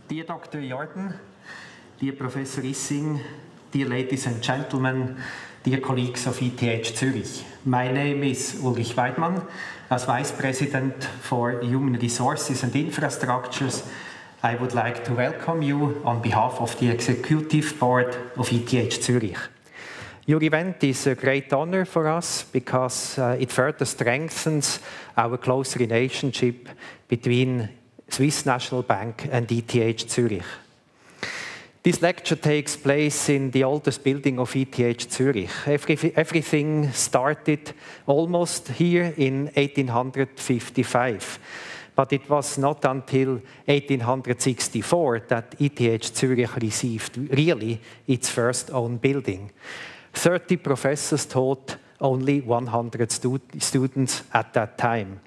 Dear Dr. Jordan, dear Professor Issing, dear ladies and gentlemen, dear colleagues of ETH Zurich. My name is Ulrich Weidmann. As Vice President for Human Resources and Infrastructures, I would like to welcome you on behalf of the Executive Board of ETH Zurich. Your event is a great honor for us because it further strengthens our close relationship between Swiss National Bank and ETH Zurich. This lecture takes place in the oldest building of ETH Zurich. Everything started almost here in 1855. But it was not until 1864 that ETH Zurich received really its first own building. 30 professors taught only 100 students at that time.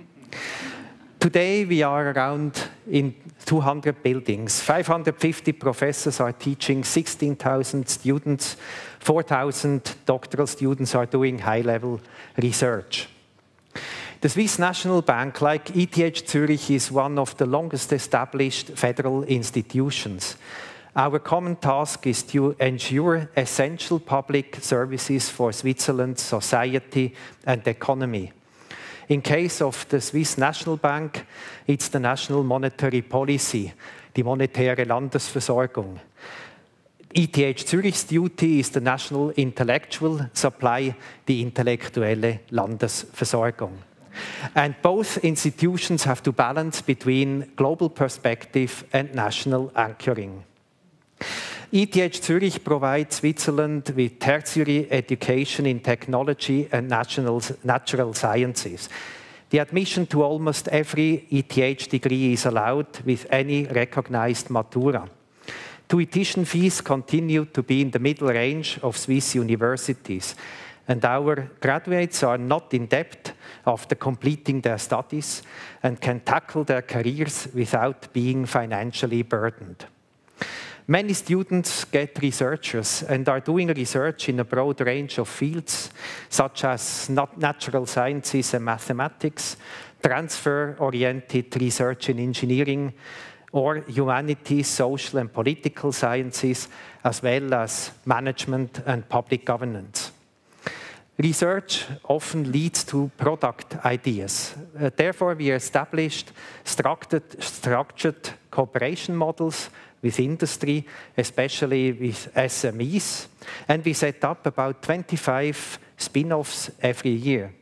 Today we are around in 200 buildings. 550 professors are teaching 16,000 students. 4,000 doctoral students are doing high-level research. The Swiss National Bank, like ETH Zurich, is one of the longest established federal institutions. Our common task is to ensure essential public services for Switzerland's society and economy. In case of the Swiss National Bank, it's the national monetary policy, die monetäre Landesversorgung. ETH Zurich's duty is the national intellectual supply, die intellektuelle Landesversorgung. And both institutions have to balance between global perspective and national anchoring. ETH Zurich provides Switzerland with tertiary education in technology and natural sciences. The admission to almost every ETH degree is allowed with any recognized matura. Tuition fees continue to be in the middle range of Swiss universities, and our graduates are not in debt after completing their studies and can tackle their careers without being financially burdened. Many students get researchers and are doing research in a broad range of fields, such as natural sciences and mathematics, transfer-oriented research in engineering, or humanities, social and political sciences, as well as management and public governance. Research often leads to product ideas. Therefore, we established structured cooperation models with industry, especially with SMEs, and we set up about 25 spin-offs every year.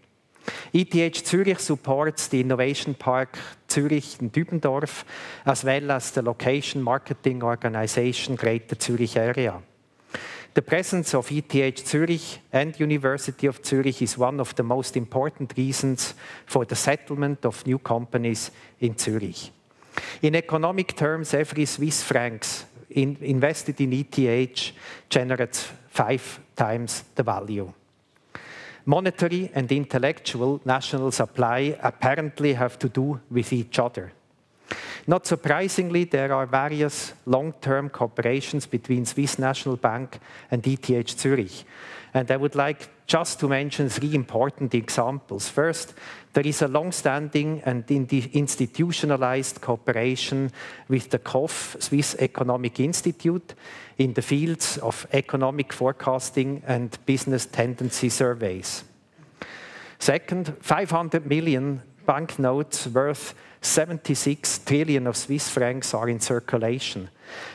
ETH Zurich supports the Innovation Park Zurich in Dübendorf, as well as the location marketing organization Greater Zurich Area. The presence of ETH Zurich and University of Zurich is one of the most important reasons for the settlement of new companies in Zurich. In economic terms, every Swiss franc invested in ETH generates 5 times the value. Monetary and intellectual national supply apparently have to do with each other. Not surprisingly, there are various long-term cooperations between Swiss National Bank and ETH Zurich. And I would like just to mention 3 important examples. First, there is a long-standing and institutionalized cooperation with the KOF, Swiss Economic Institute, in the fields of economic forecasting and business tendency surveys. Second, 500 million banknotes worth 76 trillion of Swiss francs are in circulation.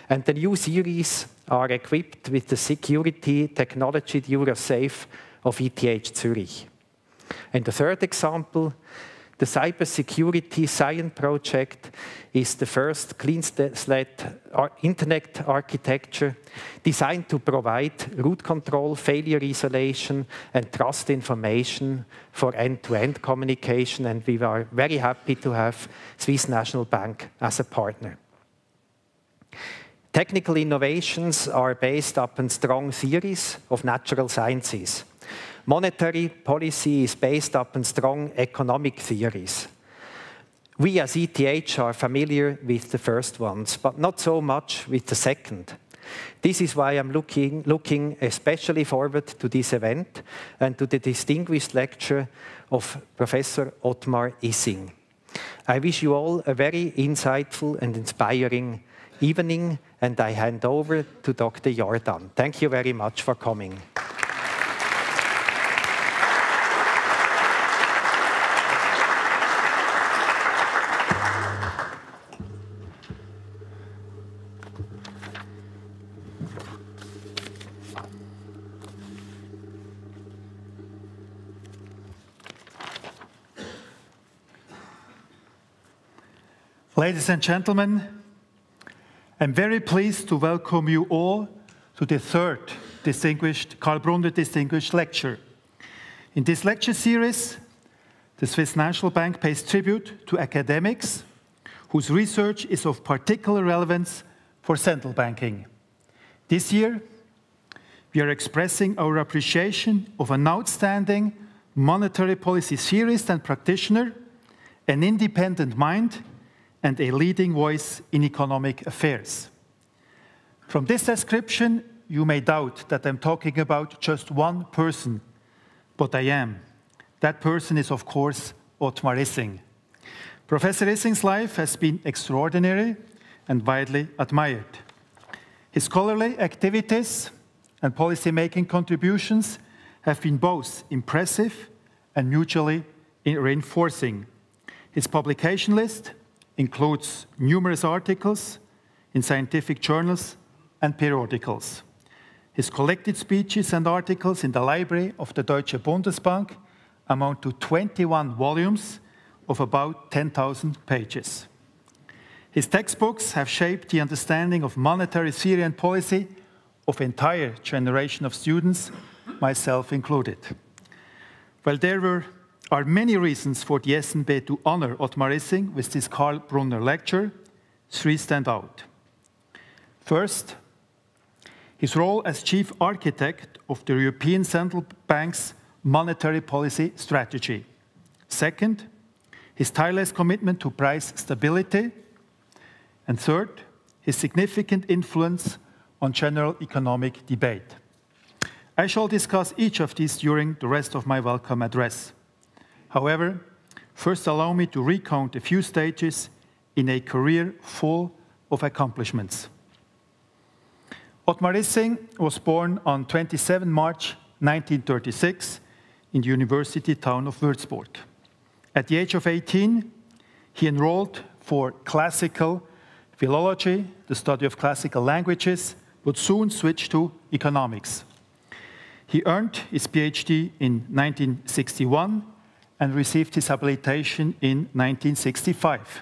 And the new series are equipped with the security technology DuraSafe of ETH Zurich. And the third example, the cybersecurity science project is the first clean slate internet architecture designed to provide root control, failure isolation, and trust information for end-to-end communication. And we are very happy to have Swiss National Bank as a partner. Technical innovations are based upon strong theories of natural sciences. Monetary policy is based upon strong economic theories. We as ETH are familiar with the first ones, but not so much with the second. This is why I'm looking especially forward to this event and to the distinguished lecture of Professor Otmar Issing. I wish you all a very insightful and inspiring evening, and I hand over to Dr. Jordan. Thank you very much for coming. Ladies and gentlemen, I'm very pleased to welcome you all to the third Karl Brunner Distinguished Lecture. In this lecture series, the Swiss National Bank pays tribute to academics whose research is of particular relevance for central banking. This year, we are expressing our appreciation of an outstanding monetary policy theorist and practitioner, an independent mind, and a leading voice in economic affairs. From this description, you may doubt that I'm talking about just one person, but I am. That person is, of course, Otmar Issing. Professor Issing's life has been extraordinary and widely admired. His scholarly activities and policy-making contributions have been both impressive and mutually reinforcing. His publication list includes numerous articles in scientific journals and periodicals. His collected speeches and articles in the library of the Deutsche Bundesbank amount to 21 volumes of about 10,000 pages. His textbooks have shaped the understanding of monetary theory and policy of an entire generation of students, myself included. Well, there are many reasons for the SNB to honor Otmar Issing with this Karl Brunner lecture. Three stand out. First, his role as chief architect of the European Central Bank's monetary policy strategy. Second, his tireless commitment to price stability. And third, his significant influence on general economic debate. I shall discuss each of these during the rest of my welcome address. However, first allow me to recount a few stages in a career full of accomplishments. Otmar Issing was born on 27 March 1936 in the university town of Würzburg. At the age of 18, he enrolled for classical philology, the study of classical languages, but soon switched to economics. He earned his PhD in 1961 and received his habilitation in 1965.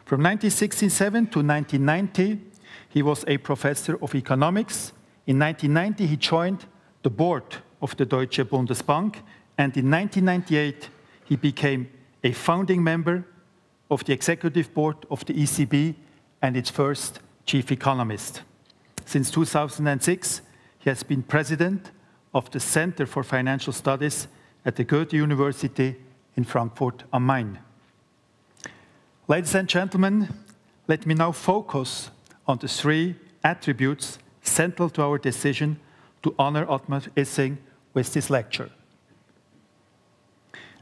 From 1967 to 1990, he was a professor of economics. In 1990, he joined the board of the Deutsche Bundesbank, and in 1998, he became a founding member of the executive board of the ECB and its first chief economist. Since 2006, he has been president of the Center for Financial Studies at the Goethe University in Frankfurt am Main. Ladies and gentlemen, let me now focus on the three attributes central to our decision to honor Otmar Issing with this lecture.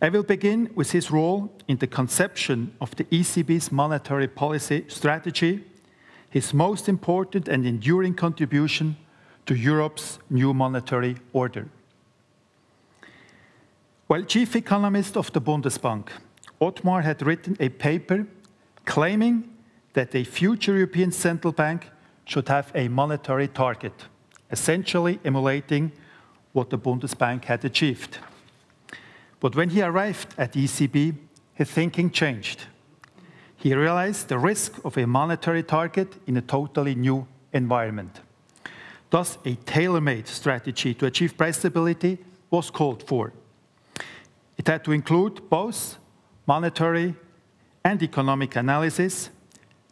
I will begin with his role in the conception of the ECB's monetary policy strategy, his most important and enduring contribution to Europe's new monetary order. While chief economist of the Bundesbank, Otmar had written a paper claiming that a future European Central Bank should have a monetary target, essentially emulating what the Bundesbank had achieved. But when he arrived at the ECB, his thinking changed. He realized the risk of a monetary target in a totally new environment. Thus, a tailor-made strategy to achieve price stability was called for. It had to include both monetary and economic analysis,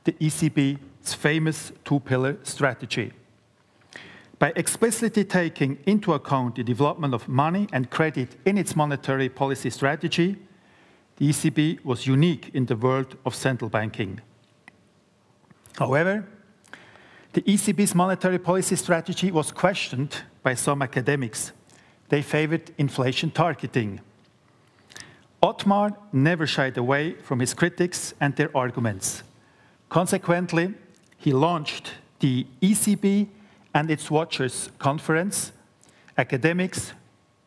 the ECB's famous two-pillar strategy. By explicitly taking into account the development of money and credit in its monetary policy strategy, the ECB was unique in the world of central banking. However, the ECB's monetary policy strategy was questioned by some academics. They favored inflation targeting. Otmar never shied away from his critics and their arguments. Consequently, he launched the ECB and its Watchers Conference. Academics,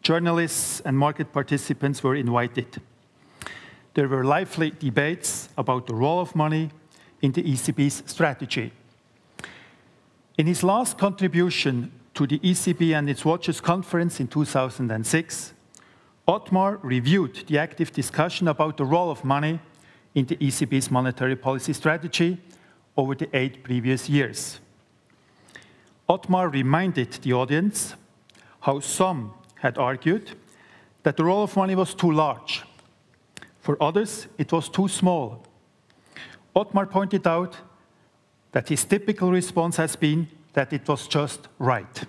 journalists, and market participants were invited. There were lively debates about the role of money in the ECB's strategy. In his last contribution to the ECB and its Watchers Conference in 2006, Otmar reviewed the active discussion about the role of money in the ECB's monetary policy strategy over the 8 previous years. Otmar reminded the audience how some had argued that the role of money was too large. For others, it was too small. Otmar pointed out that his typical response has been that it was just right.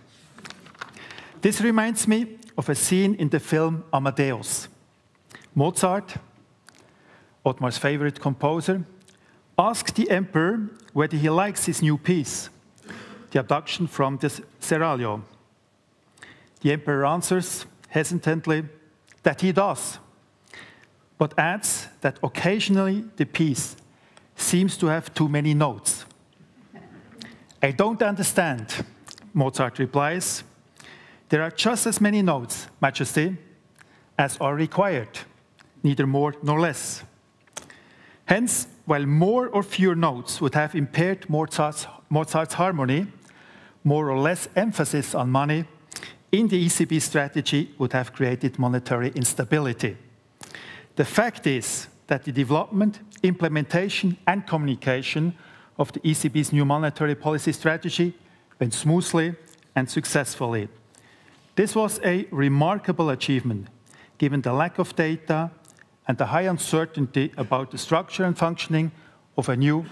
This reminds me of a scene in the film Amadeus. Mozart, Otmar's favorite composer, asked the emperor whether he likes his new piece, the abduction from the Seraglio. The emperor answers hesitantly that he does, but adds that occasionally the piece seems to have too many notes. I don't understand, Mozart replies. There are just as many notes, Majesty, as are required, neither more nor less. Hence, while more or fewer notes would have impaired Mozart's harmony, more or less emphasis on money in the ECB strategy would have created monetary instability. The fact is that the development, implementation, and communication of the ECB's new monetary policy strategy went smoothly and successfully. This was a remarkable achievement, given the lack of data and the high uncertainty about the structure and functioning of a new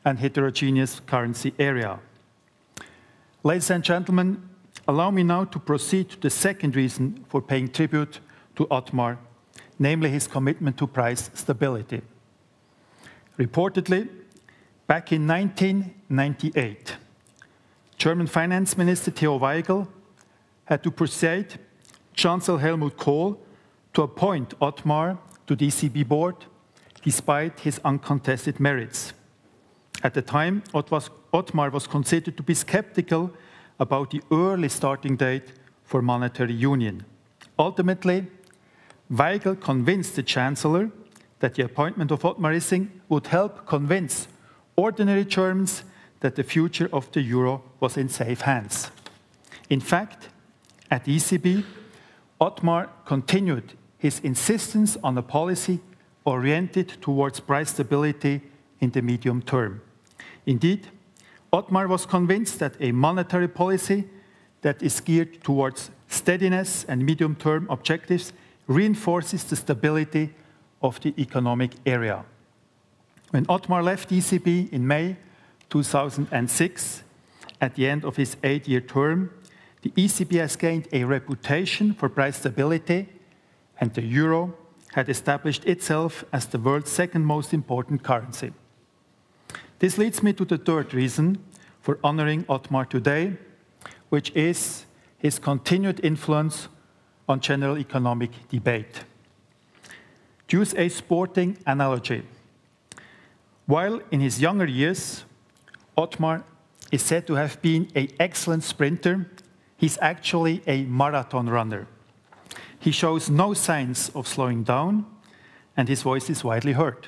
and heterogeneous currency area. Ladies and gentlemen, allow me now to proceed to the second reason for paying tribute to Otmar, namely his commitment to price stability. Reportedly, back in 1998, German Finance Minister Theo Weigel had to persuade Chancellor Helmut Kohl to appoint Otmar to the ECB board, despite his uncontested merits. At the time, Otmar was considered to be skeptical about the early starting date for monetary union. Ultimately, Weigel convinced the Chancellor that the appointment of Otmar Issing would help convince ordinary Germans that the future of the euro was in safe hands. In fact, at the ECB, Otmar continued his insistence on a policy oriented towards price stability in the medium term. Indeed, Otmar was convinced that a monetary policy that is geared towards steadiness and medium-term objectives reinforces the stability of the economic area. When Otmar left ECB in May 2006, at the end of his 8-year term, the ECB has gained a reputation for price stability, and the euro had established itself as the world's second most important currency. This leads me to the third reason for honoring Otmar today, which is his continued influence on general economic debate. To use a sporting analogy, while in his younger years, Otmar is said to have been an excellent sprinter, he's actually a marathon runner. He shows no signs of slowing down, and his voice is widely heard.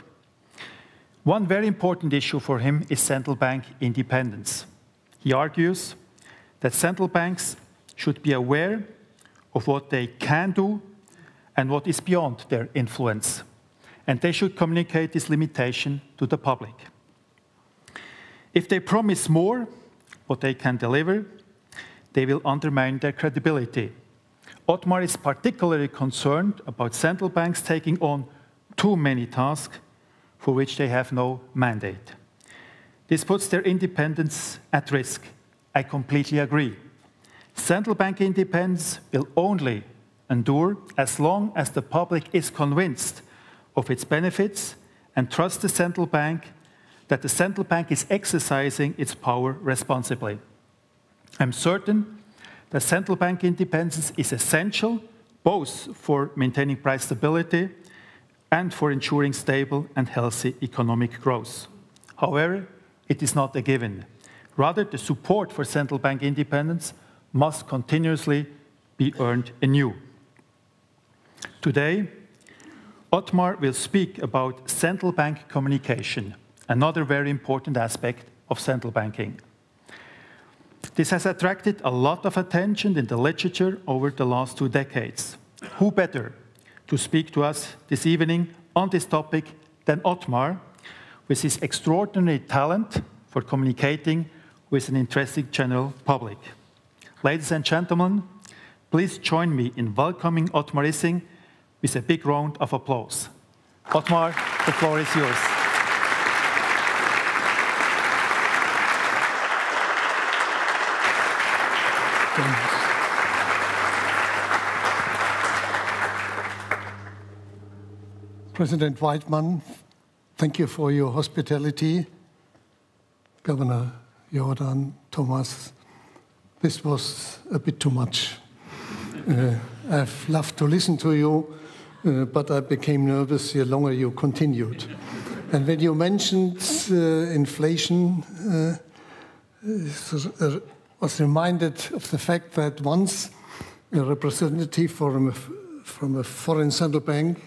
One very important issue for him is central bank independence. He argues that central banks should be aware of what they can do and what is beyond their influence, and they should communicate this limitation to the public. If they promise more, what they can deliver, they will undermine their credibility. Otmar is particularly concerned about central banks taking on too many tasks for which they have no mandate. This puts their independence at risk. I completely agree. Central bank independence will only endure as long as the public is convinced of its benefits and trusts the central bank that the central bank is exercising its power responsibly. I'm certain that central bank independence is essential both for maintaining price stability and for ensuring stable and healthy economic growth. However, it is not a given. Rather, the support for central bank independence must continuously be earned anew. Today, Otmar will speak about central bank communication, another very important aspect of central banking. This has attracted a lot of attention in the literature over the last 2 decades. Who better to speak to us this evening on this topic than Otmar, with his extraordinary talent for communicating with an interesting general public. Ladies and gentlemen, please join me in welcoming Otmar Issing with a big round of applause. Otmar, the floor is yours. President Weidmann, thank you for your hospitality. Governor Jordan, Thomas, this was a bit too much. I've loved to listen to you, but I became nervous the longer you continued. And when you mentioned inflation, I was reminded of the fact that once a representative from a foreign central bank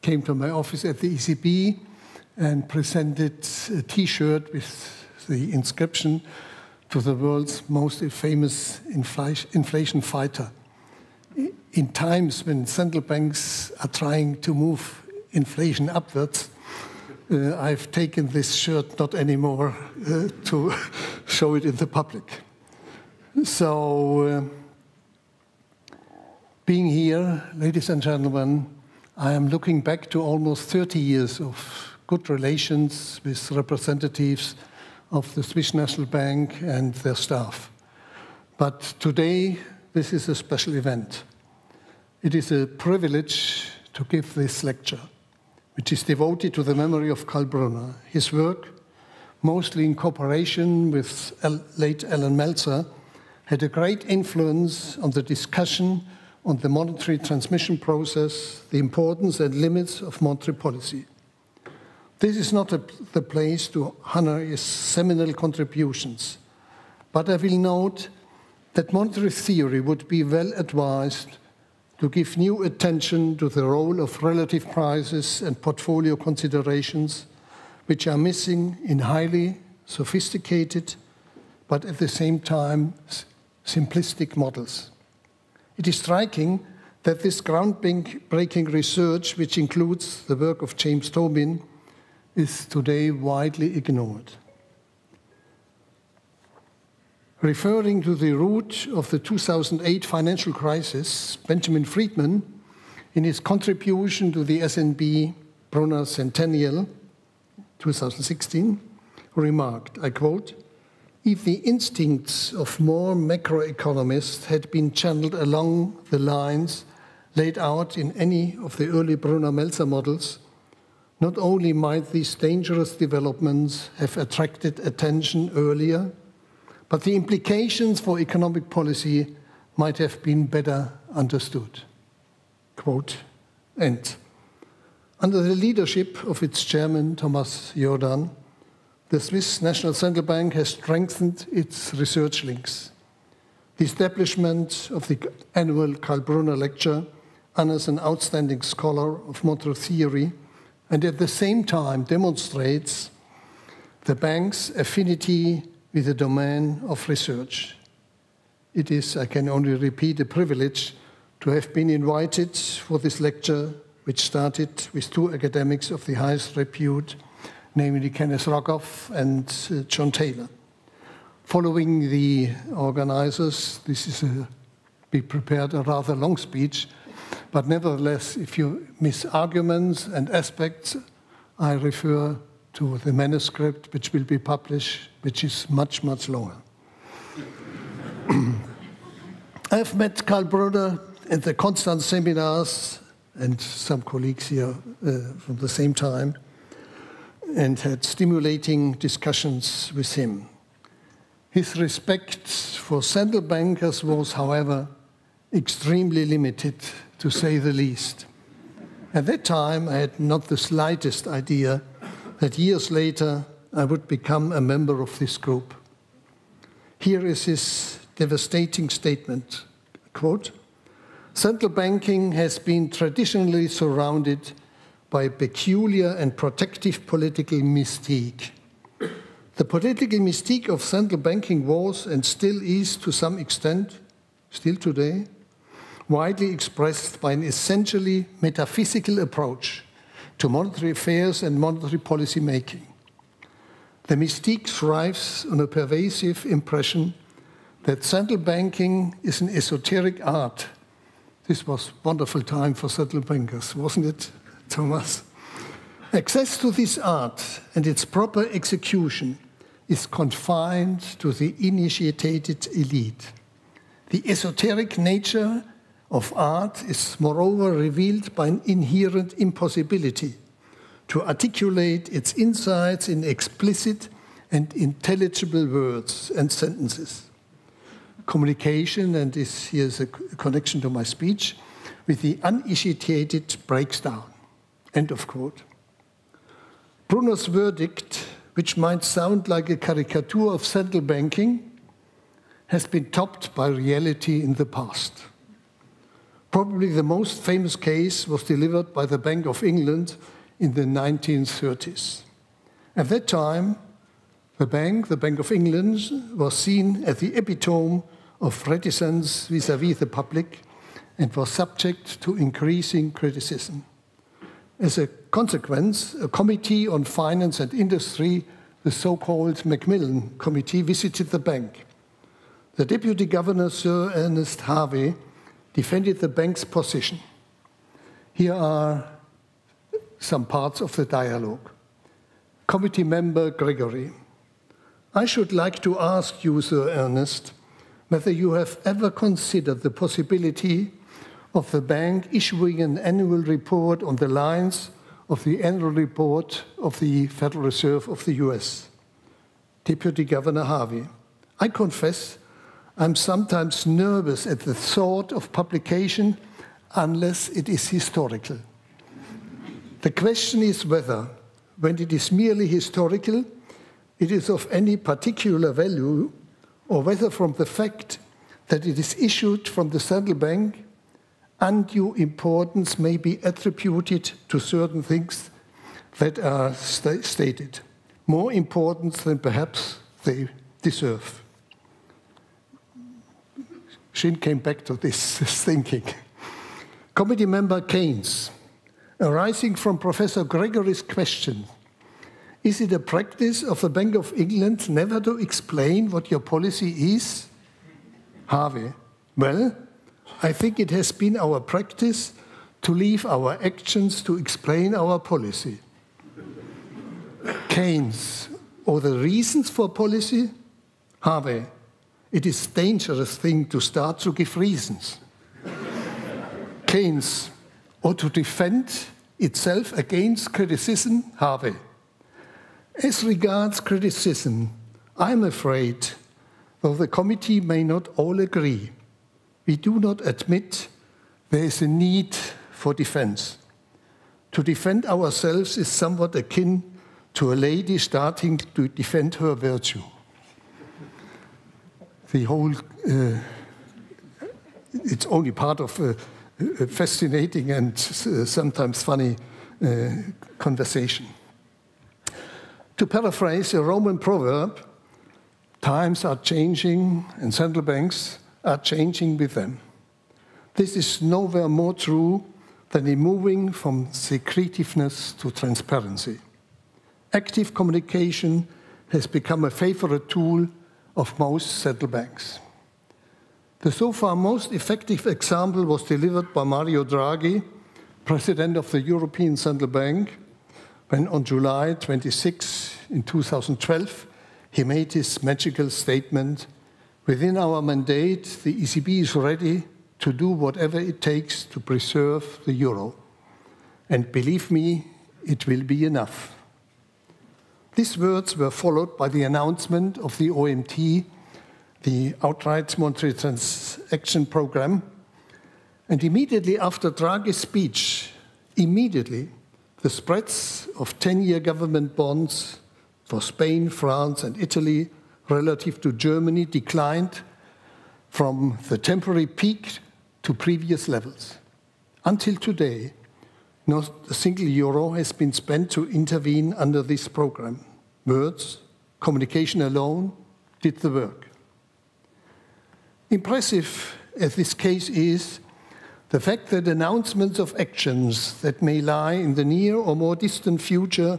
came to my office at the ECB and presented a T-shirt with the inscription to the world's most famous inflation fighter. In times when central banks are trying to move inflation upwards, I've taken this shirt not anymore to show it in the public. So, being here, ladies and gentlemen, I am looking back to almost 30 years of good relations with representatives of the Swiss National Bank and their staff. But today, this is a special event. It is a privilege to give this lecture, which is devoted to the memory of Karl Brunner. His work, mostly in cooperation with late Alan Meltzer, had a great influence on the discussion on the monetary transmission process, the importance and limits of monetary policy. This is not the place to honor his seminal contributions, but I will note that monetary theory would be well advised to give new attention to the role of relative prices and portfolio considerations, which are missing in highly sophisticated, but at the same time simplistic models. It is striking that this groundbreaking research, which includes the work of James Tobin, is today widely ignored. Referring to the root of the 2008 financial crisis, Benjamin Friedman, in his contribution to the SNB Brunner Centennial 2016, remarked, I quote, "If the instincts of more macroeconomists had been channeled along the lines laid out in any of the early Brunner-Meltzer models, not only might these dangerous developments have attracted attention earlier, but the implications for economic policy might have been better understood." Quote, end. Under the leadership of its chairman, Thomas Jordan, the Swiss National Central Bank has strengthened its research links. The establishment of the annual Karl Brunner lecture honors an outstanding scholar of monetary theory and at the same time demonstrates the bank's affinity with the domain of research. It is, I can only repeat, a privilege to have been invited for this lecture, which started with 2 academics of the highest repute, namely Kenneth Rogoff and John Taylor. Following the organizers, be prepared a rather long speech, but nevertheless, if you miss arguments and aspects, I refer to the manuscript which will be published, which is much, much longer. I've met Karl Brunner at the constant seminars and some colleagues here from the same time, and had stimulating discussions with him. His respect for central bankers was, however, extremely limited, to say the least. At that time, I had not the slightest idea that years later I would become a member of this group. Here is his devastating statement, quote, "Central banking has been traditionally surrounded by a peculiar and protective political mystique. The political mystique of central banking was and still is to some extent, still today, widely expressed by an essentially metaphysical approach to monetary affairs and monetary policy making. The mystique thrives on a pervasive impression that central banking is an esoteric art." This was a wonderful time for central bankers, wasn't it, Thomas? "Access to this art and its proper execution is confined to the initiated elite. The esoteric nature of art is moreover revealed by an inherent impossibility to articulate its insights in explicit and intelligible words and sentences. Communication," and here's a connection to my speech, "with the uninitiated breaks down." End of quote. Brunner's verdict, which might sound like a caricature of central banking, has been topped by reality in the past. Probably the most famous case was delivered by the Bank of England in the 1930s. At that time, the Bank of England, was seen as the epitome of reticence vis-à-vis the public and was subject to increasing criticism. As a consequence, a committee on finance and industry, the so-called Macmillan Committee, visited the bank. The Deputy Governor, Sir Ernest Harvey, defended the bank's position. Here are some parts of the dialogue. Committee member Gregory: "I should like to ask you, Sir Ernest, whether you have ever considered the possibility of the bank issuing an annual report on the lines of the annual report of the Federal Reserve of the US. Deputy Governor Harvey: "I confess I'm sometimes nervous at the thought of publication unless it is historical. The question is whether, when it is merely historical, it is of any particular value, or whether from the fact that it is issued from the central bank, undue importance may be attributed to certain things that are stated, more important than perhaps they deserve." Shin came back to this thinking. Committee member Keynes: "Arising from Professor Gregory's question, is it a practice of the Bank of England never to explain what your policy is?" Harvey: "Well, I think it has been our practice to leave our actions to explain our policy." Keynes: "Or the reasons for policy?" Harvey: "It is a dangerous thing to start to give reasons." Keynes: "Or to defend itself against criticism?" Harvey: "As regards criticism, I'm afraid, though the committee may not all agree, we do not admit there is a need for defense. To defend ourselves is somewhat akin to a lady starting to defend her virtue." The whole, it's only part of a fascinating and sometimes funny conversation. To paraphrase a Roman proverb, times are changing and central banks are changing with them. This is nowhere more true than in moving from secretiveness to transparency. Active communication has become a favorite tool of most central banks. The so far most effective example was delivered by Mario Draghi, President of the European Central Bank, when on July 26 in 2012, he made his magical statement: "Within our mandate, the ECB is ready to do whatever it takes to preserve the euro. And believe me, it will be enough." These words were followed by the announcement of the OMT, the Outright Monetary Transaction Program. And immediately after Draghi's speech, Immediately, the spreads of 10-year government bonds for Spain, France, and Italy relative to Germany declined from the temporary peak to previous levels. Until today, not a single euro has been spent to intervene under this program. Words, communication alone did the work. Impressive as this case is, the fact that announcements of actions that may lie in the near or more distant future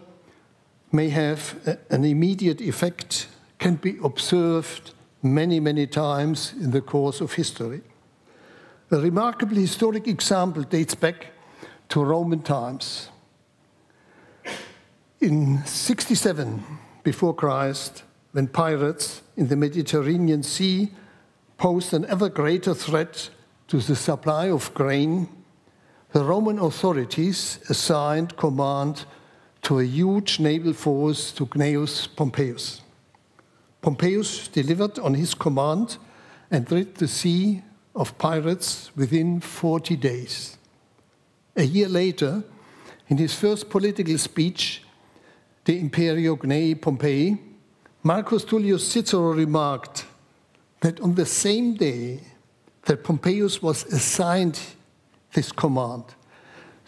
may have an immediate effect can be observed many, many times in the course of history. A remarkable historic example dates back to Roman times. In 67 before Christ, when pirates in the Mediterranean Sea posed an ever greater threat to the supply of grain, the Roman authorities assigned command to a huge naval force to Gnaeus Pompeius. Pompeius delivered on his command and rid the sea of pirates within 40 days. A year later, in his first political speech, De Imperio Gnei Pompei, Marcus Tullius Cicero remarked that on the same day that Pompeius was assigned this command,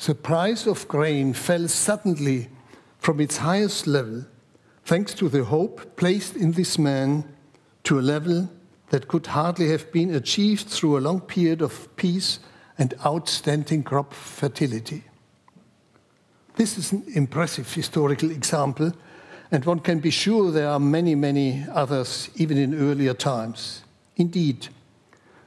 the price of grain fell suddenly from its highest level, thanks to the hope placed in this man, to a level that could hardly have been achieved through a long period of peace and outstanding crop fertility. This is an impressive historical example, and one can be sure there are many, many others, even in earlier times. Indeed,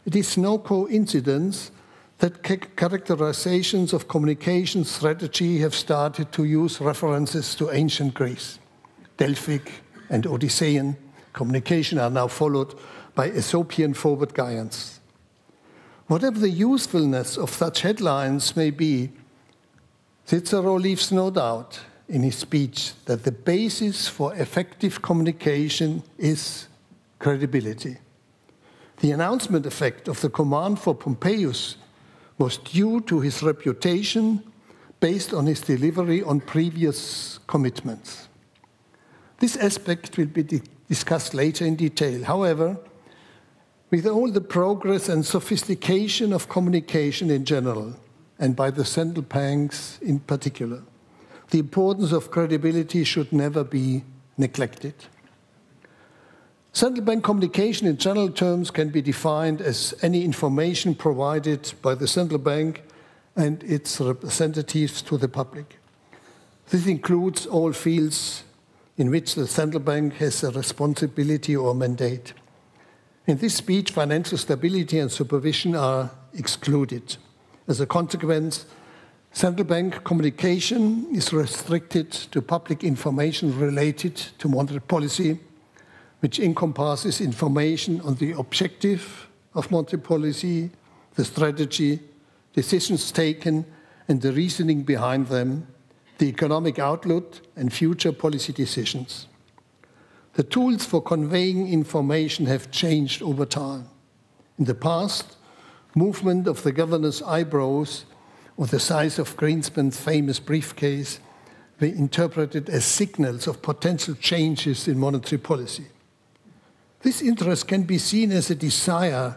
it is no coincidence that characterizations of communication strategy have started to use references to ancient Greece. Delphic and Odyssean communication are now followed by Aesopian forward guidance. Whatever the usefulness of such headlines may be, Cicero leaves no doubt in his speech that the basis for effective communication is credibility. The announcement effect of the command for Pompeius was due to his reputation based on his delivery on previous commitments. This aspect will be discussed later in detail. However, with all the progress and sophistication of communication in general, and by the central banks in particular, the importance of credibility should never be neglected. Central bank communication in general terms can be defined as any information provided by the central bank and its representatives to the public. This includes all fields in which the central bank has a responsibility or mandate. In this speech, financial stability and supervision are excluded. As a consequence, central bank communication is restricted to public information related to monetary policy, which encompasses information on the objective of monetary policy, the strategy, decisions taken, and the reasoning behind them, the economic outlook, and future policy decisions. The tools for conveying information have changed over time. In the past, movement of the governor's eyebrows or the size of Greenspan's famous briefcase were interpreted as signals of potential changes in monetary policy. This interest can be seen as a desire,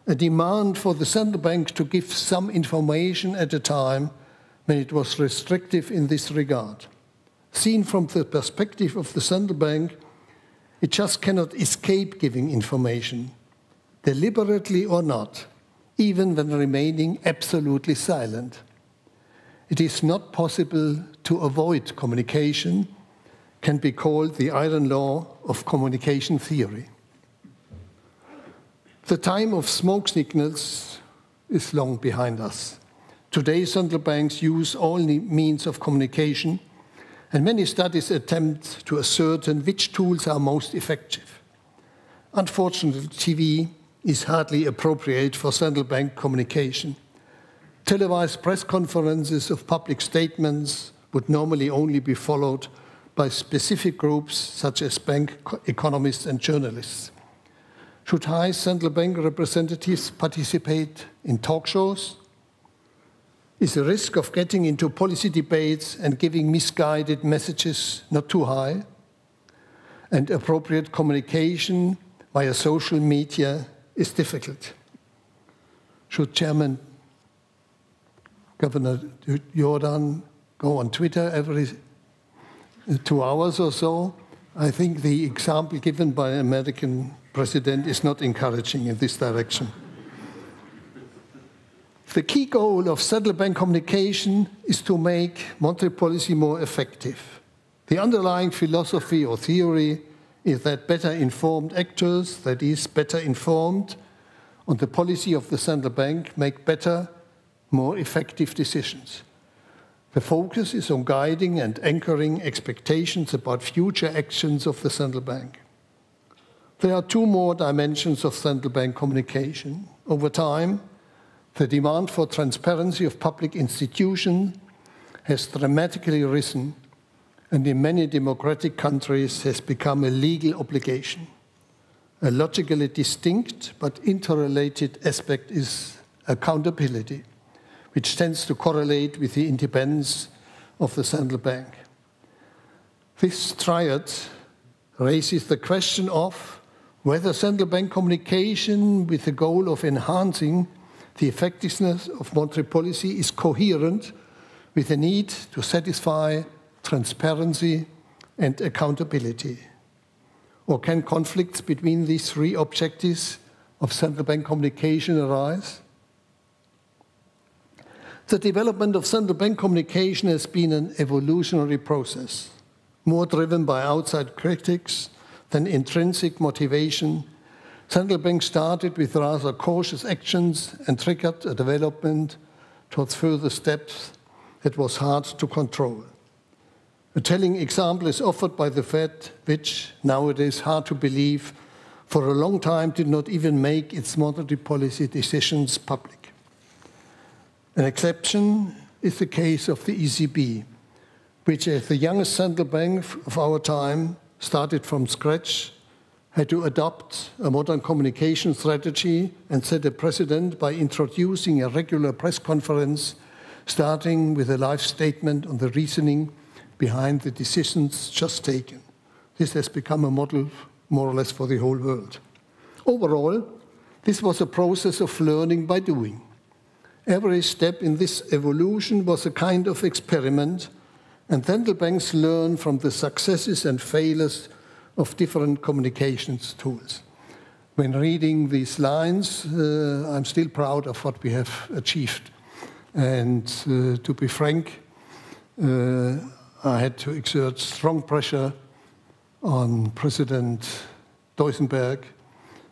a demand for the central bank to give some information at a time when it was restrictive in this regard. Seen from the perspective of the central bank, it just cannot escape giving information, deliberately or not, even when remaining absolutely silent. It is not possible to avoid communication, can be called the iron law of communication theory. The time of smoke signals is long behind us. Today, central banks use all means of communication, and many studies attempt to ascertain which tools are most effective. Unfortunately, TV is hardly appropriate for central bank communication. Televised press conferences of public statements would normally only be followed by specific groups such as bank economists and journalists. Should high central bank representatives participate in talk shows? Is the risk of getting into policy debates and giving misguided messages not too high? And appropriate communication via social media is difficult. Should Chairman Governor Jordan go on Twitter every 2 hours or so? I think the example given by the American president is not encouraging in this direction. The key goal of central bank communication is to make monetary policy more effective. The underlying philosophy or theory is that better informed actors, that is, better informed on the policy of the central bank, make better, more effective decisions. The focus is on guiding and anchoring expectations about future actions of the central bank. There are 2 more dimensions of central bank communication. Over time, the demand for transparency of public institutions has dramatically risen, and in many democratic countries has become a legal obligation. A logically distinct but interrelated aspect is accountability, which tends to correlate with the independence of the central bank. This triad raises the question of whether central bank communication with the goal of enhancing the effectiveness of monetary policy is coherent with the need to satisfy transparency and accountability. Or can conflicts between these 3 objectives of central bank communication arise? The development of central bank communication has been an evolutionary process, more driven by outside critics than intrinsic motivation. Central banks started with rather cautious actions and triggered a development towards further steps that was hard to control. A telling example is offered by the Fed, which, nowadays hard to believe, for a long time did not even make its monetary policy decisions public. An exception is the case of the ECB, which, as the youngest central bank of our time, started from scratch, had to adopt a modern communication strategy and set a precedent by introducing a regular press conference, starting with a live statement on the reasoning behind the decisions just taken. This has become a model more or less for the whole world. Overall, this was a process of learning by doing. Every step in this evolution was a kind of experiment, and central banks learn from the successes and failures of different communications tools. When reading these lines, I'm still proud of what we have achieved. And to be frank, I had to exert strong pressure on President Duisenberg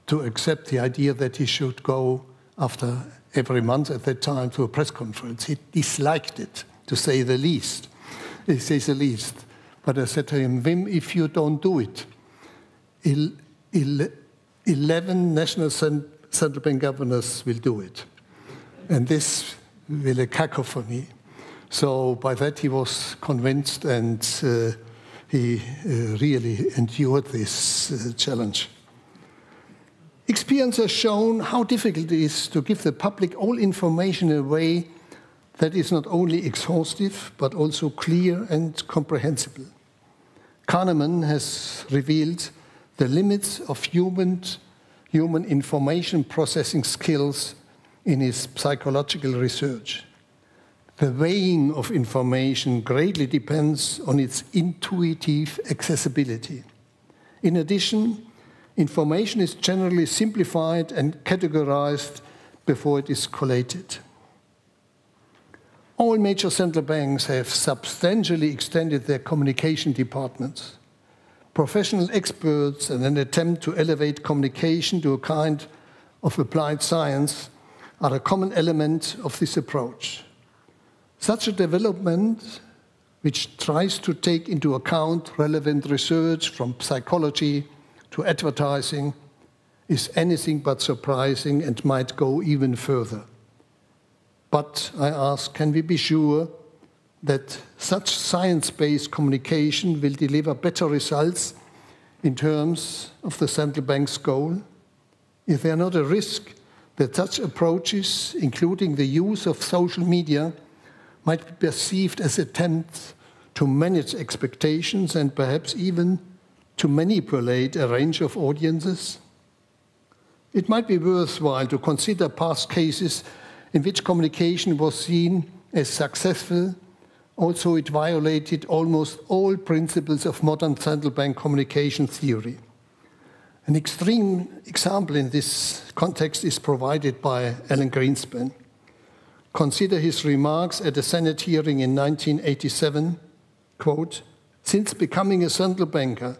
to accept the idea that he should go after every month at that time to a press conference. He disliked it, to say the least. He says the least. But I said to him, Wim, if you don't do it, 11 national central bank governors will do it. And this will a cacophony. So by that he was convinced, and he really endured this challenge. Experience has shown how difficult it is to give the public all information in a way that is not only exhaustive, but also clear and comprehensible. Kahneman has revealed the limits of human information processing skills in his psychological research. The weighing of information greatly depends on its intuitive accessibility. In addition, information is generally simplified and categorized before it is collated. All major central banks have substantially extended their communication departments. Professional experts, in an attempt to elevate communication to a kind of applied science, are a common element of this approach. Such a development, which tries to take into account relevant research from psychology to advertising, is anything but surprising and might go even further. But I ask, can we be sure that such science-based communication will deliver better results in terms of the central bank's goal? Is there not a risk that such approaches, including the use of social media, might be perceived as attempts to manage expectations and perhaps even to manipulate a range of audiences. It might be worthwhile to consider past cases in which communication was seen as successful. Also, it violated almost all principles of modern central bank communication theory. An extreme example in this context is provided by Alan Greenspan. Consider his remarks at a Senate hearing in 1987, quote, "Since becoming a central banker,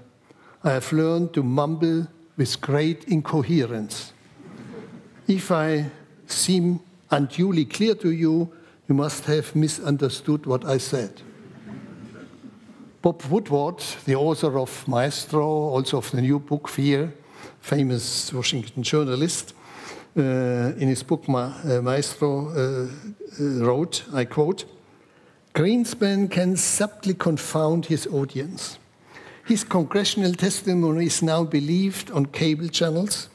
I have learned to mumble with great incoherence. If I seem unduly clear to you, you must have misunderstood what I said." Bob Woodward, the author of Maestro, also of the new book Fear, famous Washington journalist, in his book Maestro wrote, I quote, "Greenspan can subtly confound his audience. His congressional testimony is now believed on cable channels,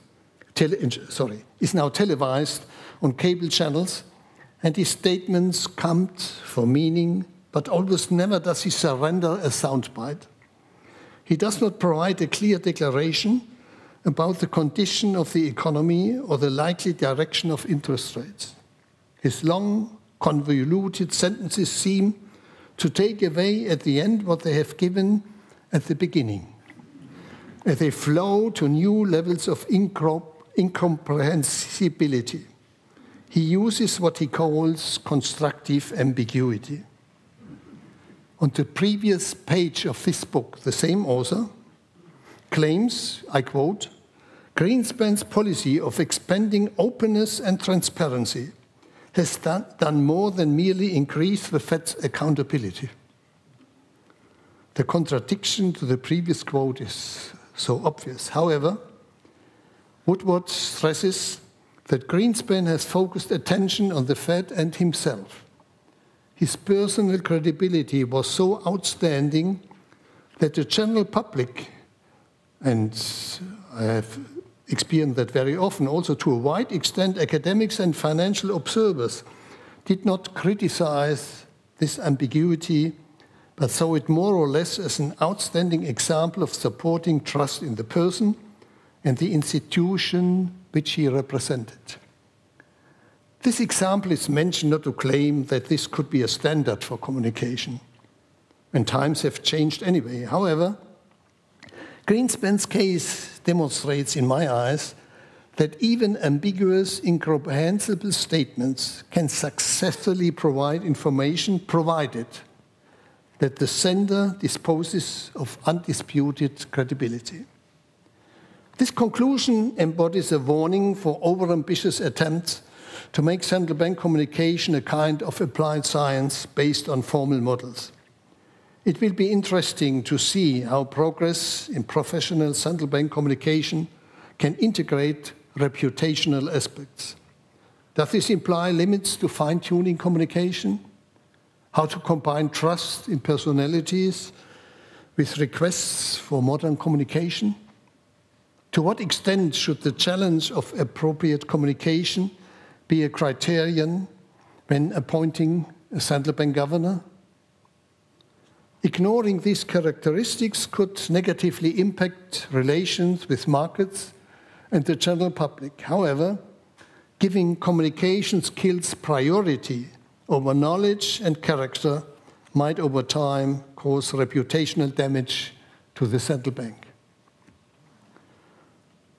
is now televised on cable channels, and his statements count for meaning, but almost never does he surrender a soundbite. He does not provide a clear declaration about the condition of the economy or the likely direction of interest rates. His long, convoluted sentences seem to take away at the end what they have given at the beginning. As they flow to new levels of incomprehensibility. He uses what he calls constructive ambiguity. On the previous page of this book, the same author claims, I quote, "Greenspan's policy of expanding openness and transparency has done more than merely increase the Fed's accountability." The contradiction to the previous quote is so obvious. However, Woodward stresses that Greenspan has focused attention on the Fed and himself. His personal credibility was so outstanding that the general public, and I have experienced that very often, also to a wide extent academics and financial observers, did not criticize this ambiguity, but saw it more or less as an outstanding example of supporting trust in the person and the institution which he represented. This example is mentioned not to claim that this could be a standard for communication, and times have changed anyway. However, Greenspan's case demonstrates, in my eyes, that even ambiguous, incomprehensible statements can successfully provide information provided that the sender disposes of undisputed credibility. This conclusion embodies a warning for overambitious attempts to make central bank communication a kind of applied science based on formal models. It will be interesting to see how progress in professional central bank communication can integrate reputational aspects. Does this imply limits to fine-tuning communication? How to combine trust in personalities with requests for modern communication? To what extent should the challenge of appropriate communication be a criterion when appointing a central bank governor? Ignoring these characteristics could negatively impact relations with markets and the general public. However, giving communication skills priority over knowledge and character might over time cause reputational damage to the central bank.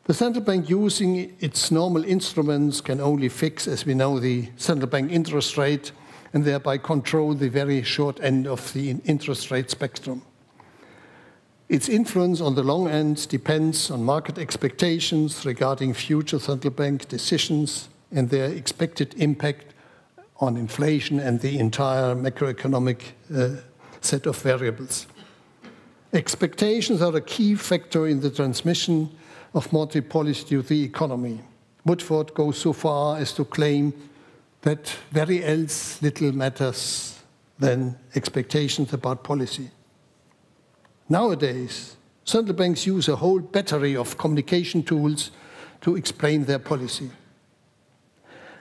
The central bank, using its normal instruments, can only fix, as we know, the central bank interest rate and thereby control the very short end of the interest rate spectrum. Its influence on the long end depends on market expectations regarding future central bank decisions and their expected impact on inflation and the entire macroeconomic set of variables. Expectations are a key factor in the transmission of monetary policy to the economy. Woodward goes so far as to claim that very else little matters than expectations about policy. Nowadays, central banks use a whole battery of communication tools to explain their policy.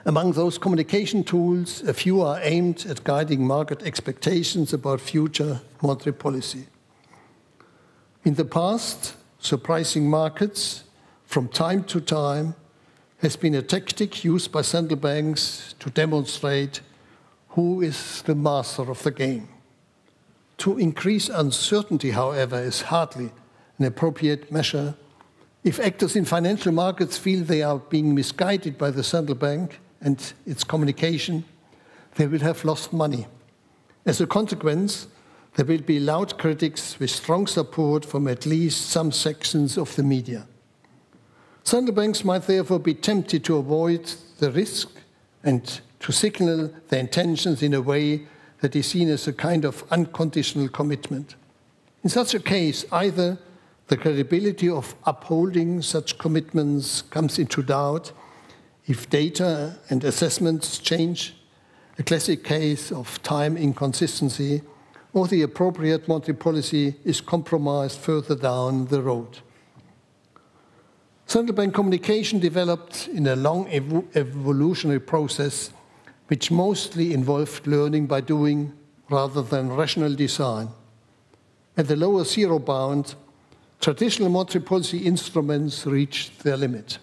Among those communication tools, a few are aimed at guiding market expectations about future monetary policy. In the past, surprising markets from time to time has been a tactic used by central banks to demonstrate who is the master of the game. To increase uncertainty, however, is hardly an appropriate measure. If actors in financial markets feel they are being misguided by the central bank and its communication, they will have lost money. As a consequence, there will be loud critics with strong support from at least some sections of the media. Central banks might therefore be tempted to avoid the risk and to signal their intentions in a way that is seen as a kind of unconditional commitment. In such a case, either the credibility of upholding such commitments comes into doubt if data and assessments change, a classic case of time inconsistency, or the appropriate monetary policy is compromised further down the road. Central bank communication developed in a long evolutionary process which mostly involved learning by doing rather than rational design. At the lower zero bound, traditional monetary policy instruments reached their limit.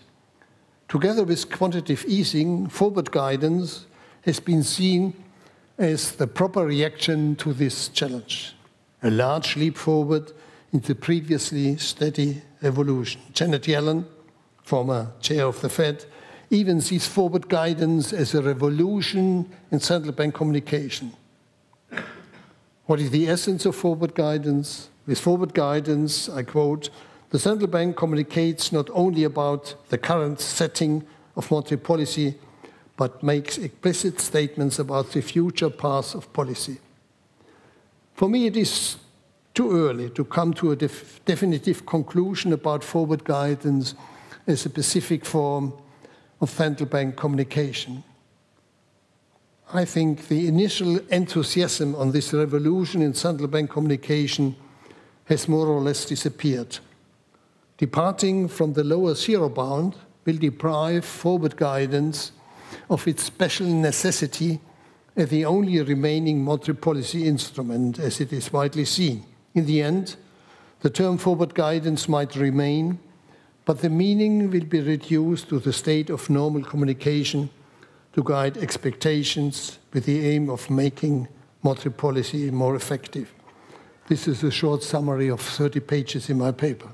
Together with quantitative easing, forward guidance has been seen as the proper reaction to this challenge, a large leap forward into previously steady evolution. Janet Yellen, former chair of the Fed, even sees forward guidance as a revolution in central bank communication. What is the essence of forward guidance? With forward guidance, I quote, "The central bank communicates not only about the current setting of monetary policy, but makes explicit statements about the future path of policy." For me, it is too early to come to a definitive conclusion about forward guidance as a specific form of central bank communication. I think the initial enthusiasm on this revolution in central bank communication has more or less disappeared. Departing from the lower zero bound will deprive forward guidance of its special necessity as the only remaining monetary policy instrument, as it is widely seen. In the end, the term forward guidance might remain, but the meaning will be reduced to the state of normal communication to guide expectations with the aim of making monetary policy more effective. This is a short summary of 30 pages in my paper.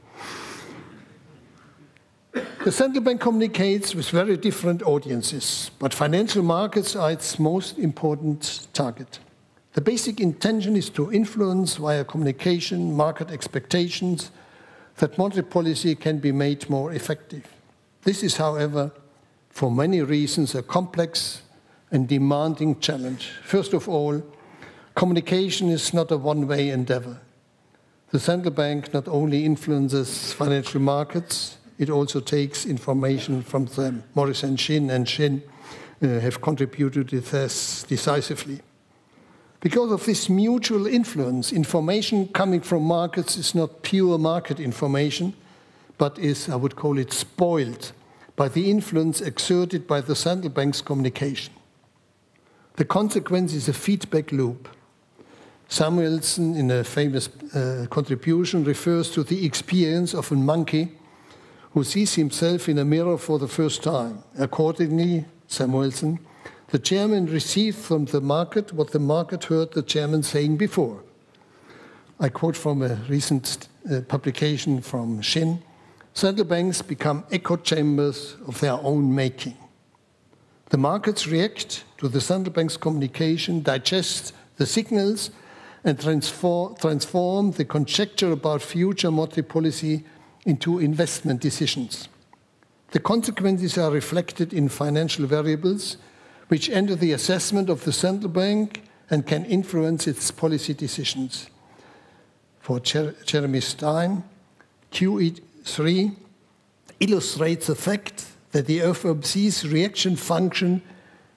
The central bank communicates with very different audiences, but financial markets are its most important target. The basic intention is to influence via communication market expectations that monetary policy can be made more effective. This is, however, for many reasons, a complex and demanding challenge. First of all, communication is not a one-way endeavor. The central bank not only influences financial markets, it also takes information from them. Morris and Shin have contributed to this decisively. Because of this mutual influence, information coming from markets is not pure market information, but is, I would call it, spoiled by the influence exerted by the central bank's communication. The consequence is a feedback loop. Samuelson, in a famous contribution, refers to the experience of a monkey who sees himself in a mirror for the first time. Accordingly, Samuelson, the chairman received from the market what the market heard the chairman saying before. I quote from a recent publication from Shin, "Central banks become echo chambers of their own making. The markets react to the central bank's communication, digest the signals, and transform the conjecture about future monetary policy into investment decisions. The consequences are reflected in financial variables, which enter the assessment of the central bank and can influence its policy decisions." For Jeremy Stein, QE3 illustrates the fact that the FOMC's reaction function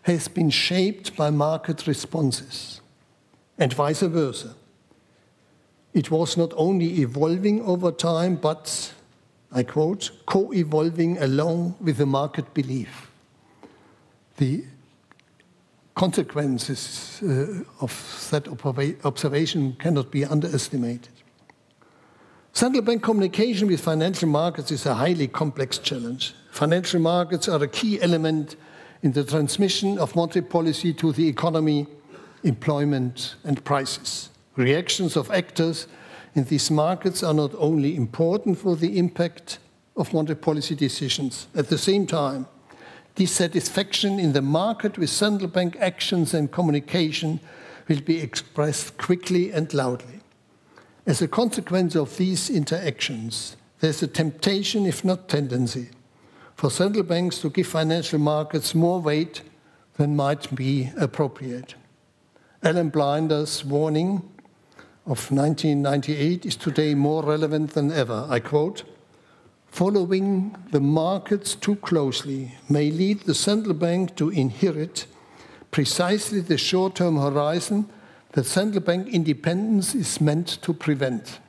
has been shaped by market responses, and vice versa. It was not only evolving over time, but, I quote, "co-evolving along with the market belief." The consequences of that observation cannot be underestimated. Central bank communication with financial markets is a highly complex challenge. Financial markets are a key element in the transmission of monetary policy to the economy, employment, and prices. Reactions of actors in these markets are not only important for the impact of monetary policy decisions. At the same time, dissatisfaction in the market with central bank actions and communication will be expressed quickly and loudly. As a consequence of these interactions, there's a temptation, if not tendency, for central banks to give financial markets more weight than might be appropriate. Alan Blinder's warning of 1998 is today more relevant than ever. I quote, "Following the markets too closely may lead the central bank to inherit precisely the short-term horizon that central bank independence is meant to prevent.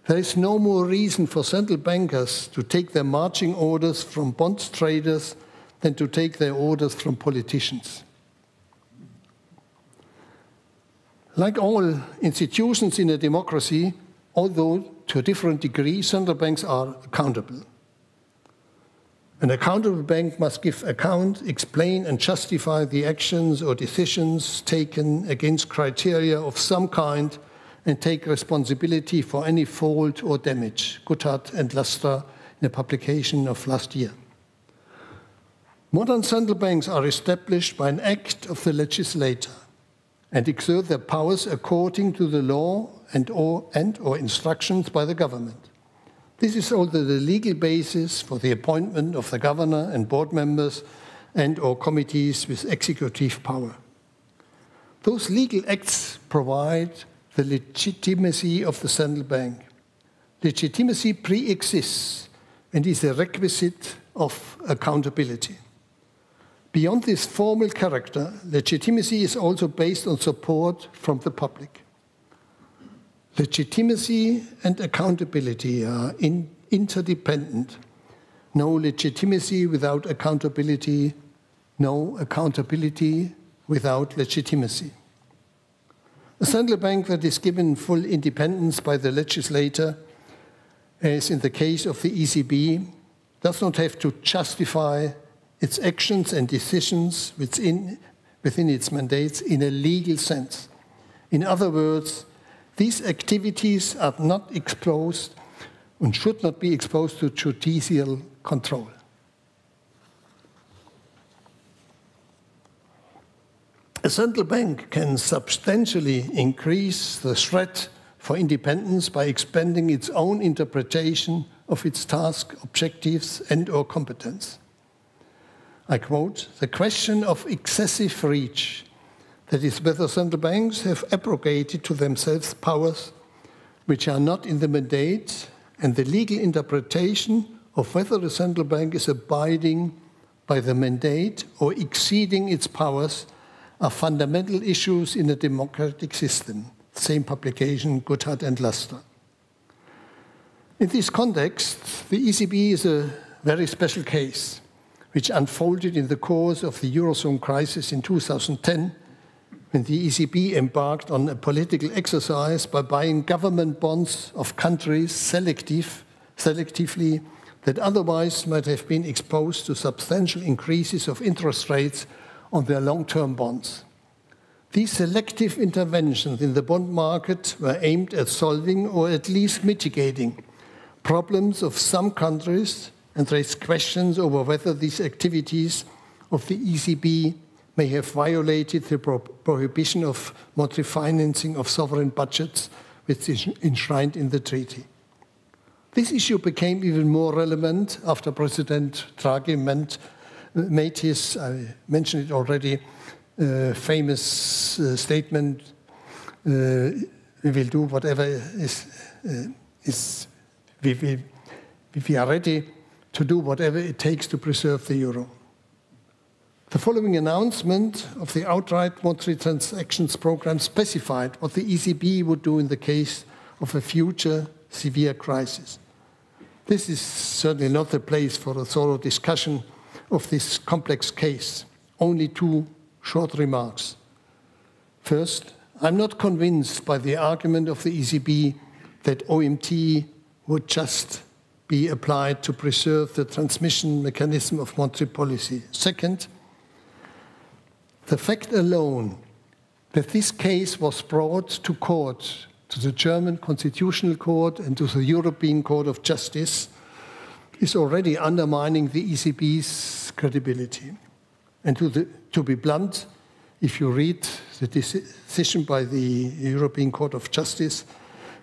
There is no more reason for central bankers to take their marching orders from bond traders than to take their orders from politicians." Like all institutions in a democracy, although to a different degree, central banks are accountable. An accountable bank must give account, explain, and justify the actions or decisions taken against criteria of some kind and take responsibility for any fault or damage. Gotthard and Lastra in a publication of last year. Modern central banks are established by an act of the legislator and exert their powers according to the law and/or instructions by the government. This is also the legal basis for the appointment of the governor and board members and/or committees with executive power. Those legal acts provide the legitimacy of the central bank. Legitimacy pre-exists and is a requisite of accountability. Beyond this formal character, legitimacy is also based on support from the public. Legitimacy and accountability are interdependent. No legitimacy without accountability, no accountability without legitimacy. A central bank that is given full independence by the legislator, as in the case of the ECB, does not have to justify its actions and decisions within its mandates in a legal sense. In other words, these activities are not exposed and should not be exposed to judicial control. A central bank can substantially increase the threat for independence by expanding its own interpretation of its task, objectives, and/or competence. I quote, "The question of excessive reach, that is, whether central banks have abrogated to themselves powers which are not in the mandate, and the legal interpretation of whether the central bank is abiding by the mandate or exceeding its powers, are fundamental issues in a democratic system." Same publication, Gotthard and Lastra. In this context, the ECB is a very special case, which unfolded in the course of the Eurozone crisis in 2010, when the ECB embarked on a political exercise by buying government bonds of countries selectively that otherwise might have been exposed to substantial increases of interest rates on their long-term bonds. These selective interventions in the bond market were aimed at solving or at least mitigating problems of some countries and raised questions over whether these activities of the ECB may have violated the prohibition of monetary financing of sovereign budgets, which is enshrined in the treaty. This issue became even more relevant after President Draghi made his, I mentioned it already, famous statement, we will do whatever we are ready to do whatever it takes to preserve the euro. The following announcement of the outright monetary transactions program specified what the ECB would do in the case of a future severe crisis. This is certainly not the place for a thorough discussion of this complex case. only two short remarks. First, I'm not convinced by the argument of the ECB that OMT would just be applied to preserve the transmission mechanism of monetary policy. Second, the fact alone that this case was brought to court, to the German Constitutional Court and to the European Court of Justice, is already undermining the ECB's credibility. And to be blunt, if you read the decision by the European Court of Justice,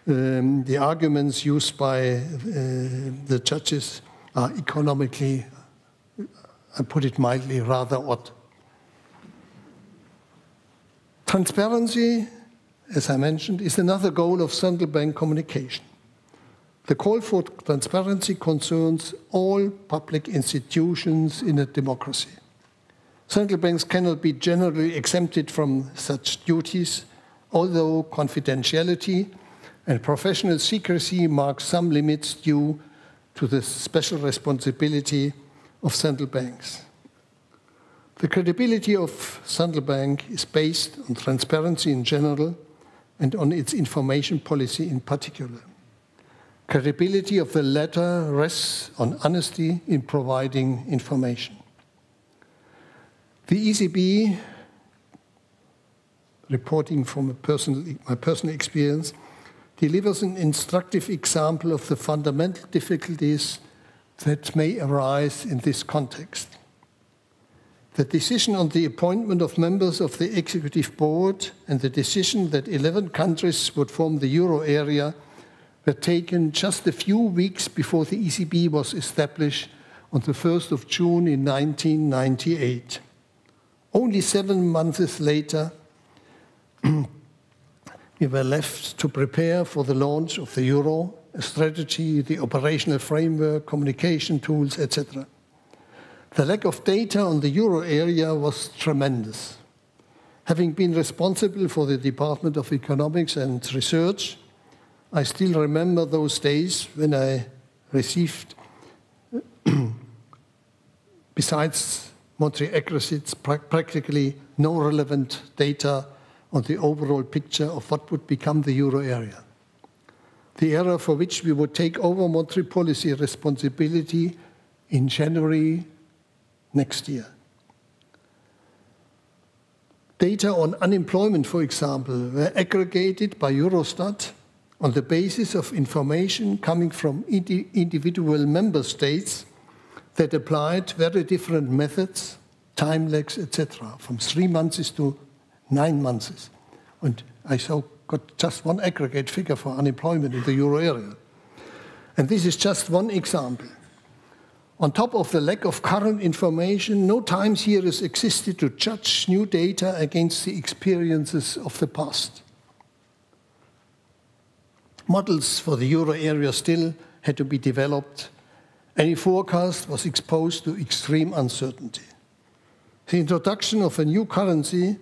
the arguments used by the judges are economically, I put it mildly, rather odd. Transparency, as I mentioned, is another goal of central bank communication. The call for transparency concerns all public institutions in a democracy. Central banks cannot be generally exempted from such duties, although confidentiality and professional secrecy mark some limits due to the special responsibility of central banks. The credibility of central bank is based on transparency in general and on its information policy in particular. Credibility of the latter rests on honesty in providing information. The ECB, reporting from my personal experience, delivers an instructive example of the fundamental difficulties that may arise in this context. The decision on the appointment of members of the executive board and the decision that 11 countries would form the euro area were taken just a few weeks before the ECB was established on the 1st of June in 1998. Only 7 months later, we were left to prepare for the launch of the euro, a strategy, the operational framework, communication tools, etc. The lack of data on the euro area was tremendous. Having been responsible for the Department of Economics and Research, I still remember those days when I received, besides monetary accuracies, practically no relevant data on the overall picture of what would become the euro area. The area for which we would take over monetary policy responsibility in January next year. Data on unemployment, for example, were aggregated by Eurostat on the basis of information coming from individual member states that applied very different methods, time lags, etc., from 3 months to 9 months. And I got just one aggregate figure for unemployment in the euro area. And this is just one example. On top of the lack of current information, no time series existed to judge new data against the experiences of the past. Models for the euro area still had to be developed. Any forecast was exposed to extreme uncertainty. The introduction of a new currency,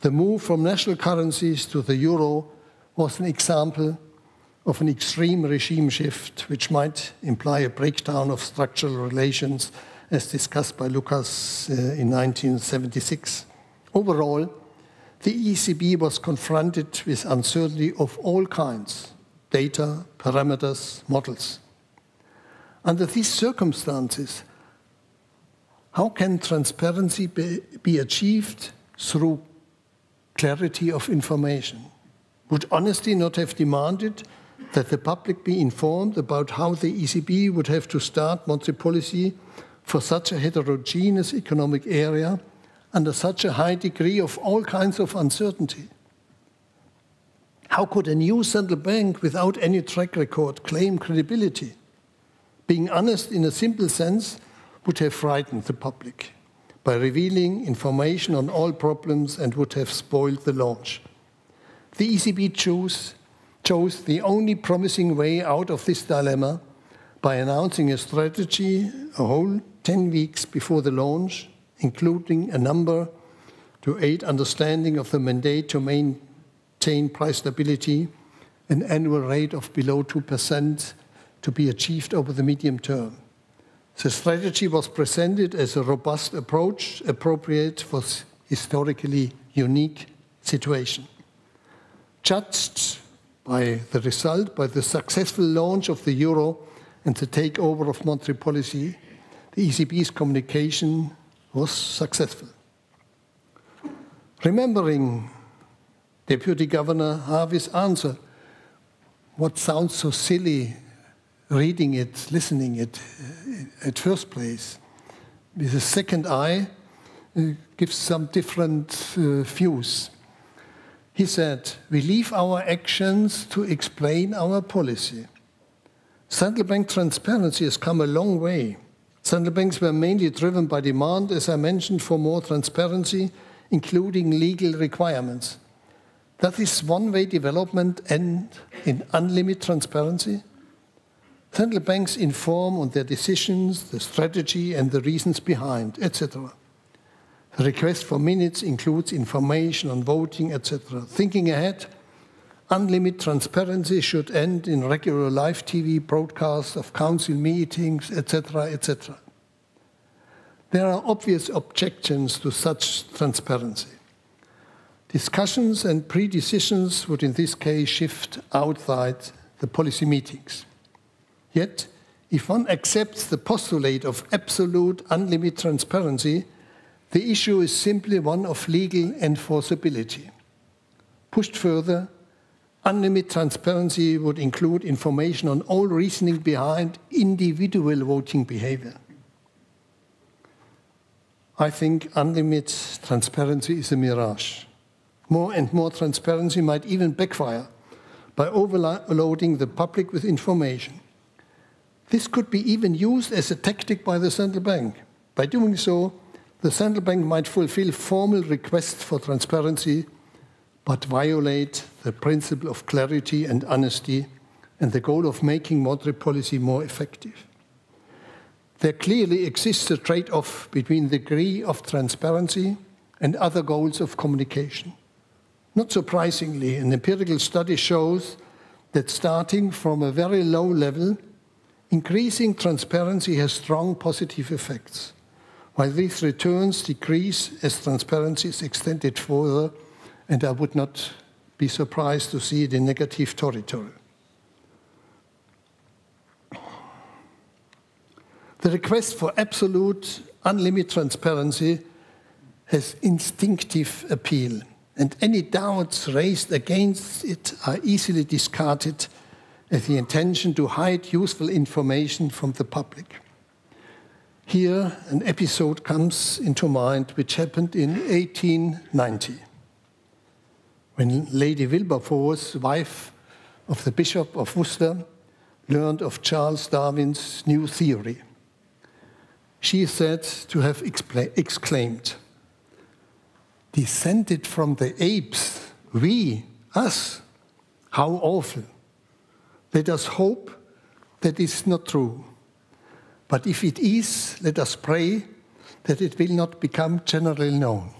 the move from national currencies to the euro, was an example of an extreme regime shift, which might imply a breakdown of structural relations, as discussed by Lucas in 1976. Overall, the ECB was confronted with uncertainty of all kinds: data, parameters, models. Under these circumstances, how can transparency be achieved through clarity of information? Would honesty not have demanded that the public be informed about how the ECB would have to start monetary policy for such a heterogeneous economic area under such a high degree of all kinds of uncertainty? How could a new central bank without any track record claim credibility? Being honest in a simple sense would have frightened the public by revealing information on all problems and would have spoiled the launch. The ECB chose the only promising way out of this dilemma by announcing a strategy a whole 10 weeks before the launch, including a number to aid understanding of the mandate to maintain price stability, an annual rate of below 2% to be achieved over the medium term. The strategy was presented as a robust approach appropriate for historically unique situation. Judged by the result, by the successful launch of the euro and the takeover of monetary policy, the ECB's communication was successful. Remembering Deputy Governor Harvey's answer, what sounds so silly reading it, listening it at first place, with a second eye, gives some different views. He said, "We leave our actions to explain our policy. Central bank transparency has come a long way. Central banks were mainly driven by demand, as I mentioned, for more transparency, including legal requirements. Does this one-way development end in unlimited transparency? Central banks inform on their decisions, the strategy and the reasons behind, etc. The request for minutes includes information on voting, etc. Thinking ahead, unlimited transparency should end in regular live TV broadcasts of council meetings, etc., etc. There are obvious objections to such transparency. Discussions and pre-decisions would in this case shift outside the policy meetings. Yet, if one accepts the postulate of absolute unlimited transparency, the issue is simply one of legal enforceability. Pushed further, unlimited transparency would include information on all reasoning behind individual voting behavior. I think unlimited transparency is a mirage. More and more transparency might even backfire by overloading the public with information. This could be even used as a tactic by the central bank. By doing so, the central bank might fulfill formal requests for transparency, but violate the principle of clarity and honesty and the goal of making monetary policy more effective. There clearly exists a trade-off between the degree of transparency and other goals of communication. Not surprisingly, an empirical study shows that starting from a very low level, increasing transparency has strong positive effects, while these returns decrease as transparency is extended further, and I would not be surprised to see it in negative territory. The request for absolute, unlimited transparency has instinctive appeal, and any doubts raised against it are easily discarded as the intention to hide useful information from the public. Here, an episode comes into mind which happened in 1890, when Lady Wilberforce, wife of the Bishop of Worcester, learned of Charles Darwin's new theory. She is said to have exclaimed, "Descended from the apes, we, us, how awful. Let us hope that is not true. But if it is, let us pray that it will not become generally known."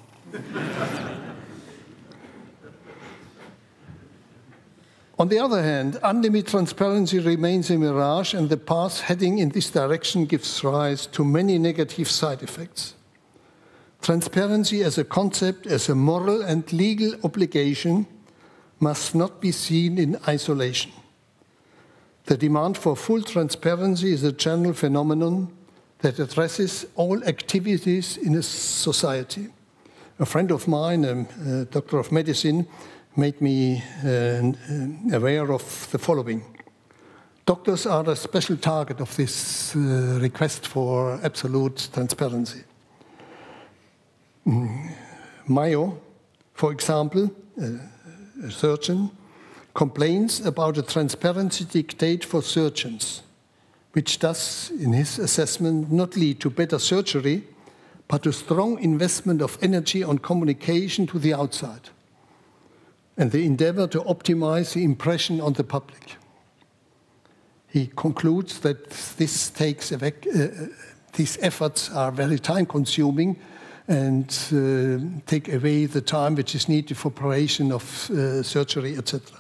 On the other hand, unlimited transparency remains a mirage, and the path heading in this direction gives rise to many negative side effects. Transparency as a concept, as a moral and legal obligation, must not be seen in isolation. The demand for full transparency is a general phenomenon that addresses all activities in a society. A friend of mine, a doctor of medicine, made me aware of the following. Doctors are a special target of this request for absolute transparency. Mayo, for example, a surgeon, complains about a transparency dictate for surgeons, which does, in his assessment, not lead to better surgery, but to strong investment of energy on communication to the outside, and the endeavor to optimize the impression on the public. He concludes that these efforts are very time-consuming and take away the time which is needed for preparation of surgery, etc.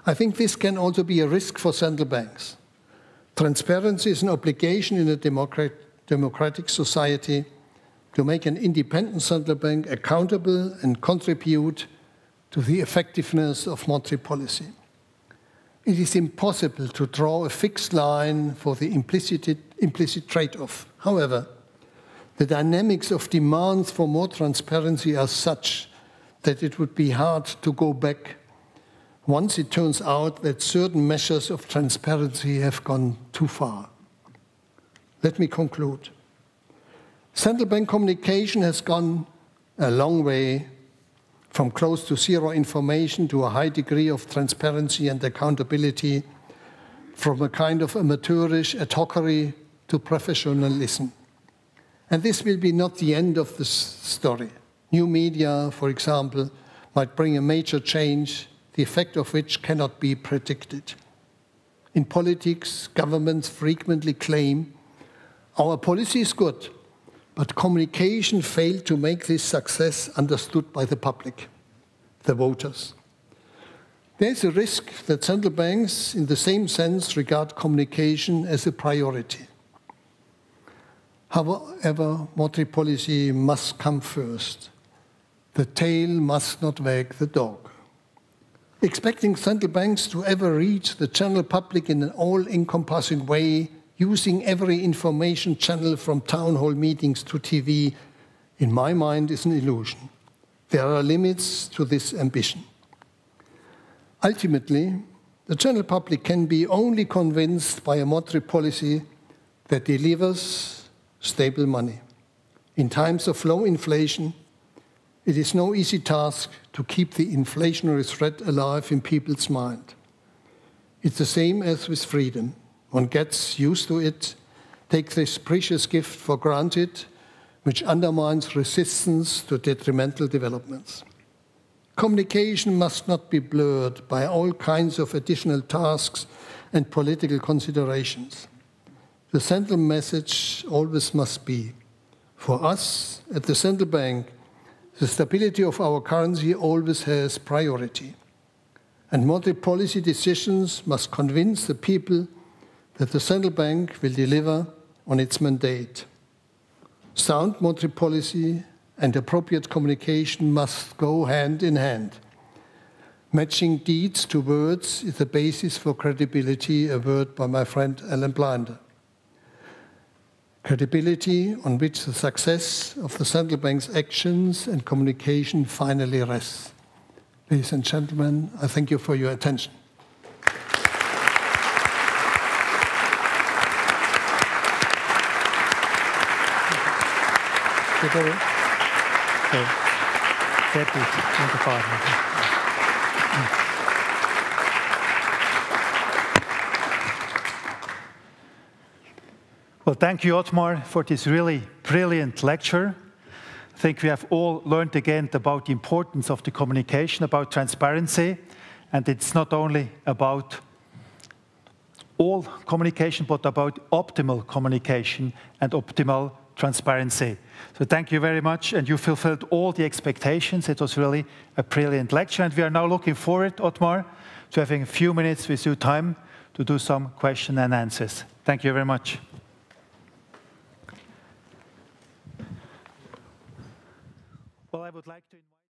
I think this can also be a risk for central banks. Transparency is an obligation in a democratic society to make an independent central bank accountable and contribute to the effectiveness of monetary policy. It is impossible to draw a fixed line for the implicit trade-off. However, the dynamics of demands for more transparency are such that it would be hard to go back once it turns out that certain measures of transparency have gone too far. Let me conclude. Central bank communication has gone a long way from close to zero information to a high degree of transparency and accountability, from a kind of amateurish adhockery to professionalism. And this will be not the end of the story. New media, for example, might bring a major change, the effect of which cannot be predicted. In politics, governments frequently claim, our policy is good, but communication failed to make this success understood by the public, the voters. There is a risk that central banks, in the same sense, regard communication as a priority. However, monetary policy must come first. The tail must not wag the dog. Expecting central banks to ever reach the general public in an all-encompassing way, using every information channel from town hall meetings to TV, in my mind, is an illusion. There are limits to this ambition. Ultimately, the general public can be only convinced by a monetary policy that delivers stable money. In times of low inflation, it is no easy task to keep the inflationary threat alive in people's mind. It's the same as with freedom. One gets used to it, takes this precious gift for granted, which undermines resistance to detrimental developments. Communication must not be blurred by all kinds of additional tasks and political considerations. The central message always must be, for us at the central bank, the stability of our currency always has priority. And monetary policy decisions must convince the people that the central bank will deliver on its mandate. Sound monetary policy and appropriate communication must go hand in hand. Matching deeds to words is the basis for credibility, a word by my friend Alan Blinder. Credibility on which the success of the central bank's actions and communication finally rests. Ladies and gentlemen, I thank you for your attention. Well, thank you, Otmar, for this really brilliant lecture. I think we have all learned again about the importance of the communication, about transparency, and it's not only about all communication, but about optimal communication and optimal transparency. So thank you very much, and you fulfilled all the expectations. It was really a brilliant lecture, and we are now looking forward, Otmar, to having a few minutes with you time to do some question and answers. Thank you very much. Well, I would like to invite